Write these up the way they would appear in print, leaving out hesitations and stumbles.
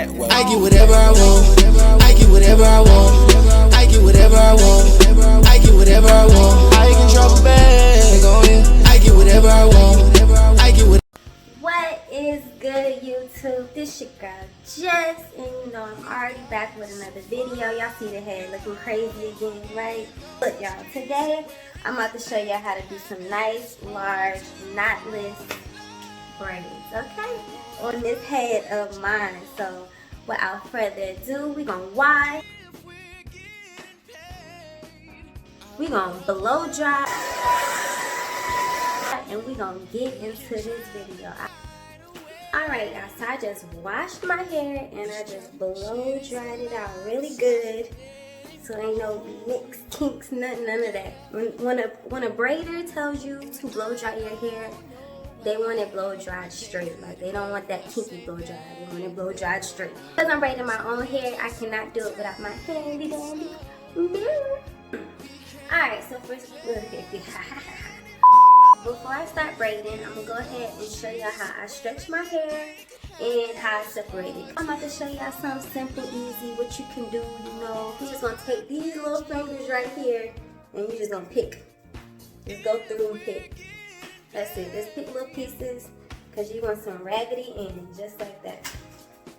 I get whatever I want. I get whatever I want. I get whatever I want. I get whatever I want. I can drop a bag on you. I get whatever I want. I get what. What is good, YouTube? This your girl Jess, and you know I'm already back with another video. Y'all see the head looking crazy again, right? Look, y'all, today I'm about to show y'all how to do some nice, large, knotless braids, okay? On this head of mine. So without further ado, we gonna wash, we gonna blow dry, and we gonna get into this video. Alright guys, so I just washed my hair and I just blow dried it out really good. So ain't no nicks, kinks, none of that. When a braider tells you to blow dry your hair, they want it blow dried straight. Like, they don't want that kinky blow dry. They want it blow dried straight. Because I'm braiding my own hair, I cannot do it without my handy dandy mirror. Alright, so first, before I start braiding, I'm going to go ahead and show y'all how I stretch my hair and how I separate it. I'm about to show y'all something simple, easy, what you can do, you know. You're just going to take these little fingers right here and you're just going to pick. Just go through and pick. That's it. Just pick little pieces because you want some raggedy ends, just like that.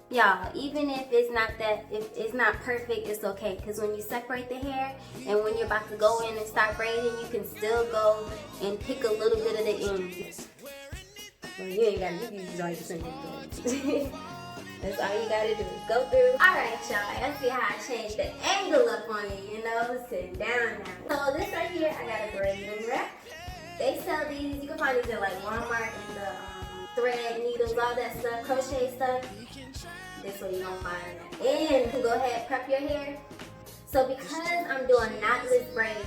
Y'all, even if it's not perfect, it's okay. Because when you separate the hair and when you're about to go in and start braiding, you can still go and pick a little bit of the ends. Well, you ain't got to use all your fingers. That's all you got to do. Go through. Alright, y'all. Let's see how I change the angle up on you, you know? Sitting down now. So this right here, I got a braiding rack. They sell these. You can find these at like Walmart and the thread, needles, all that stuff, crochet stuff. This way you don't find that. And you can go ahead and prep your hair. So because I'm doing knotless braids,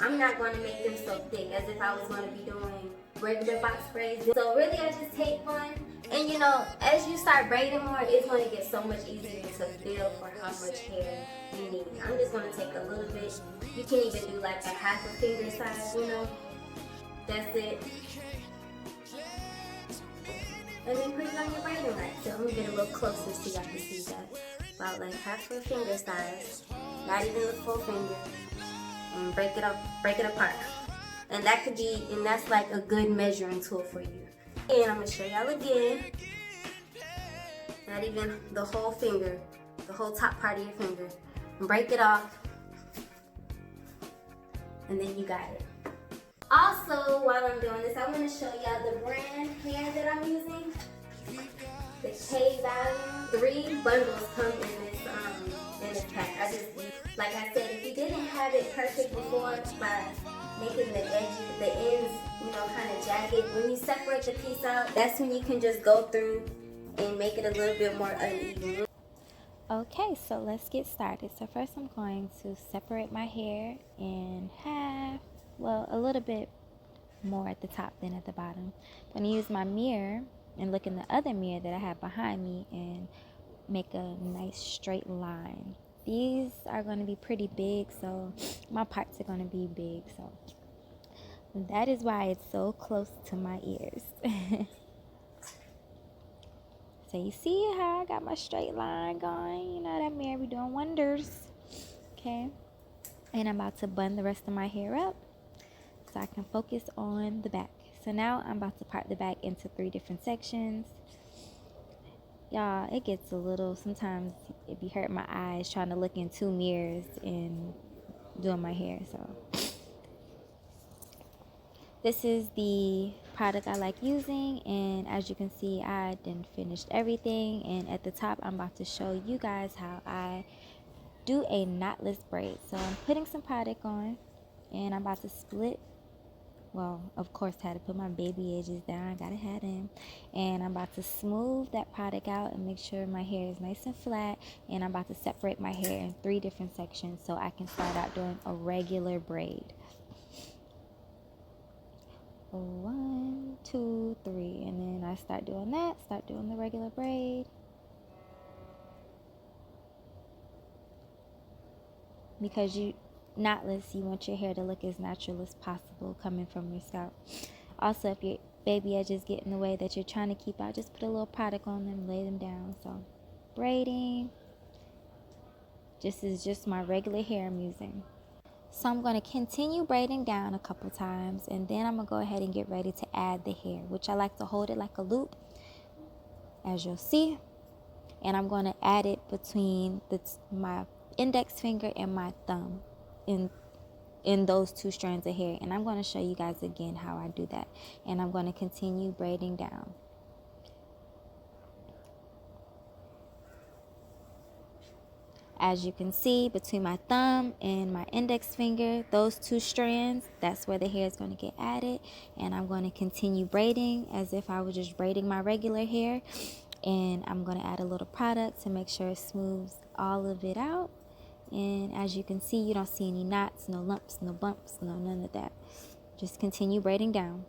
I'm not going to make them so thick as if I was going to be doing regular box braids. So really I just take one, and you know, as you start braiding more, it's going to get so much easier to feel for how much hair you need. I'm just going to take a little bit. You can even do like a half a finger size, you know. That's it. And then put it on your braiding rack. So I'm going to get a little closer so y'all can see that. About like half a finger size. Not even the full finger. And break it apart. And that could be, and that's like a good measuring tool for you. And I'm going to show y'all again. Not even the whole finger. The whole top part of your finger. And break it off. And then you got it. Also, while I'm doing this, I want to show y'all the brand hair that I'm using. The K Volume. 3 bundles come in this pack. I just, like I said, if you didn't have it perfect before by making the edges, the ends, you know, kind of jagged, when you separate the piece out, that's when you can just go through and make it a little bit more uneven. Okay, so let's get started. So first I'm going to separate my hair in half. Well, a little bit more at the top than at the bottom. I'm going to use my mirror and look in the other mirror that I have behind me and make a nice straight line. These are going to be pretty big, so my parts are going to be big. So that is why it's so close to my ears. So you see how I got my straight line going? You know, that mirror be doing wonders. Okay. And I'm about to bun the rest of my hair up so I can focus on the back. So now I'm about to part the back into 3 different sections. Y'all, it gets a little, sometimes it be hurting my eyes trying to look in 2 mirrors and doing my hair. So this is the product I like using, and as you can see, I done finished everything. And at the top, I'm about to show you guys how I do a knotless braid. So I'm putting some product on, and I'm about to split. Well, of course, I had to put my baby edges down. I gotta have them. And I'm about to smooth that product out and make sure my hair is nice and flat. And I'm about to separate my hair in 3 different sections so I can start out doing a regular braid. 1, 2, 3, and then I start doing that. Start doing the regular braid. Because knotless, you want your hair to look as natural as possible coming from your scalp. Also, if your baby edges get in the way that you're trying to keep out, just put a little product on them, lay them down. So braiding. This is just my regular hair I'm using. So I'm going to continue braiding down a couple times, and then I'm going to go ahead and get ready to add the hair, which I like to hold it like a loop, as you'll see. And I'm going to add it between my index finger and my thumb in those two strands of hair. And I'm going to show you guys again how I do that. And I'm going to continue braiding down. As you can see, between my thumb and my index finger, those two strands, that's where the hair is going to get added. And I'm going to continue braiding as if I was just braiding my regular hair. And I'm going to add a little product to make sure it smooths all of it out. And as you can see, you don't see any knots, no lumps, no bumps, no none of that. Just continue braiding down.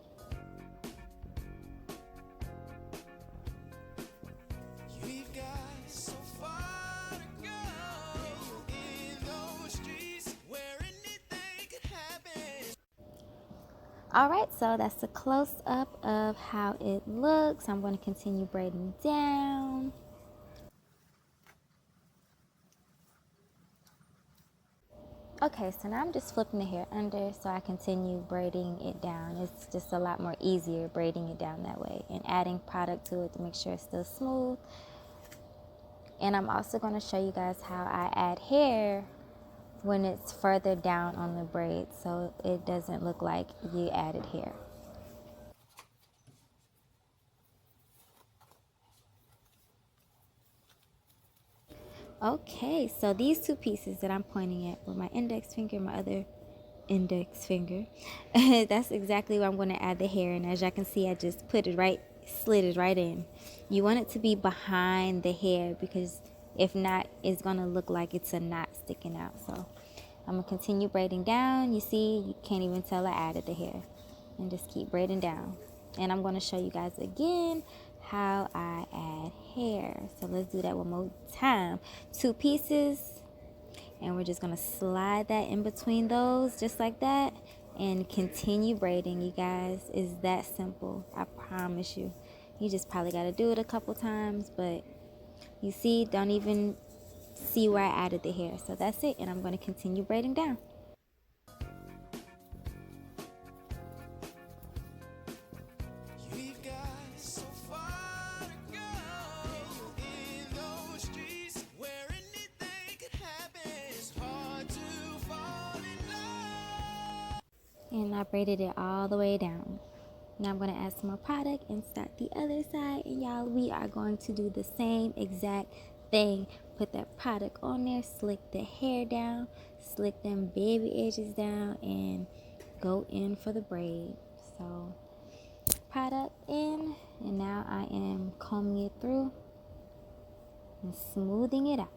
Alright, so that's a close-up of how it looks. I'm going to continue braiding down. Okay, so now I'm just flipping the hair under so I continue braiding it down. It's just a lot more easier braiding it down that way and adding product to it to make sure it's still smooth. And I'm also going to show you guys how I add hair when it's further down on the braid so it doesn't look like you added hair. Okay, so these two pieces that I'm pointing at with my index finger and my other index finger, that's exactly where I'm going to add the hair. And as y'all can see, I just slid it right in. You want it to be behind the hair because if not, it's going to look like it's a knot sticking out. So I'm going to continue braiding down. You see, you can't even tell I added the hair. And just keep braiding down. And I'm going to show you guys again how I add hair. So let's do that one more time. Two pieces. And we're just going to slide that in between those just like that. And continue braiding, you guys. It's that simple. I promise you. You just probably got to do it a couple times. But you see, don't even see where I added the hair. So that's it. And I'm going to continue braiding down. And I braided it all the way down. Now I'm going to add some more product and start the other side. And y'all, we are going to do the same exact thing. Put that product on there, slick the hair down, slick them baby edges down, and go in for the braid. So product in, and now I am combing it through and smoothing it out.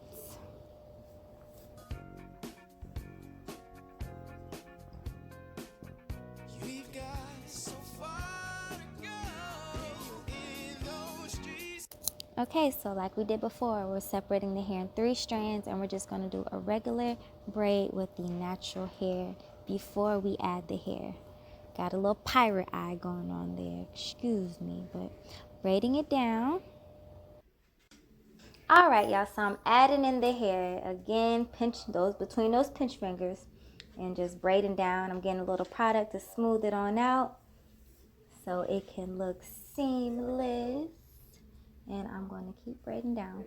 Okay, so like we did before, we're separating the hair in 3 strands, and we're just going to do a regular braid with the natural hair before we add the hair. Got a little pirate eye going on there, excuse me, but braiding it down. Alright, y'all, so I'm adding in the hair. Again, pinch those between those pinch fingers and just braiding down. I'm getting a little product to smooth it on out so it can look seamless. And I'm going to keep braiding down.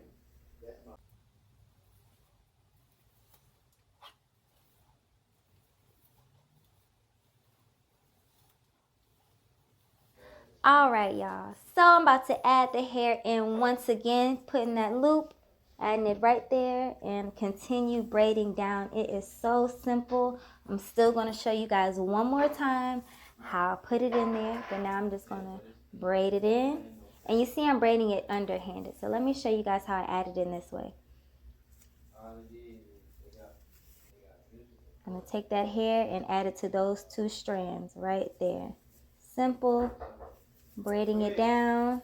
Alright, y'all. So I'm about to add the hair in once again, putting that loop, adding it right there, and continue braiding down. It is so simple. I'm still going to show you guys one more time how I put it in there. But now I'm just going to braid it in. And you see I'm braiding it underhanded. So let me show you guys how I add it in this way. I'm going to take that hair and add it to those 2 strands right there. Simple. Braiding it down.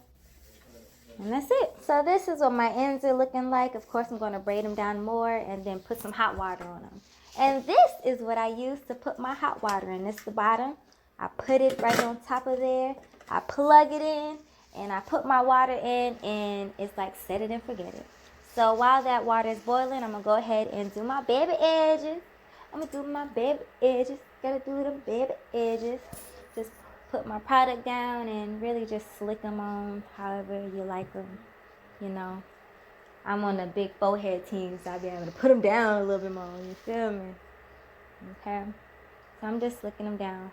And that's it. So this is what my ends are looking like. Of course, I'm going to braid them down more and then put some hot water on them. And this is what I use to put my hot water in. This is the bottom. I put it right on top of there. I plug it in. And I put my water in, and it's like set it and forget it. So while that water is boiling, I'm gonna go ahead and do my baby edges. I'm gonna do my baby edges. Gotta do the baby edges. Just put my product down and really just slick them on however you like them. You know, I'm on the big forehead team, so I'll be able to put them down a little bit more. You feel me? Okay. So I'm just slicking them down.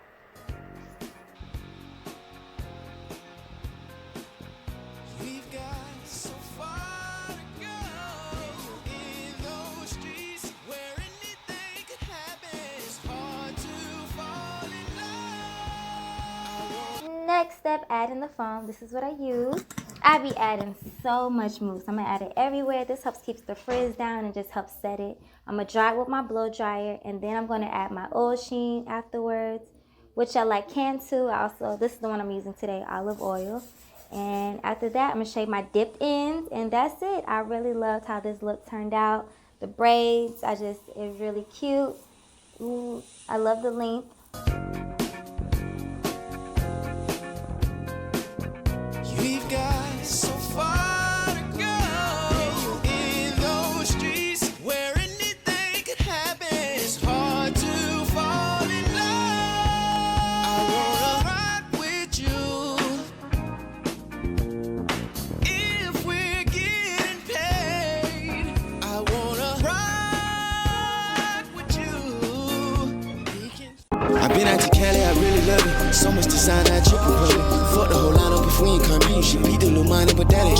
We've got so far to go in those streets where anything could happen. It's hard to fall in love. Next step, adding the foam. This is what I use. I be adding so much mousse. I'm gonna add it everywhere. This helps keep the frizz down and just helps set it. I'm gonna dry it with my blow dryer, and then I'm gonna add my oil sheen afterwards, which I like Cantu. Also, this is the one I'm using today, olive oil. And after that, I'm gonna shave my dipped ends, and that's it. I really loved how this look turned out. The braids, it's really cute. Ooh, I love the length. We've got so far to go in those streets where anything could happen. It's hard to fall in love. I wanna rock with you if we're getting paid. I wanna rock with you. I've been out to Cali, I really love it. So much design, I triple plug it. Fuck the whole lineup if we ain't coming. You should beat the little money, but that ain't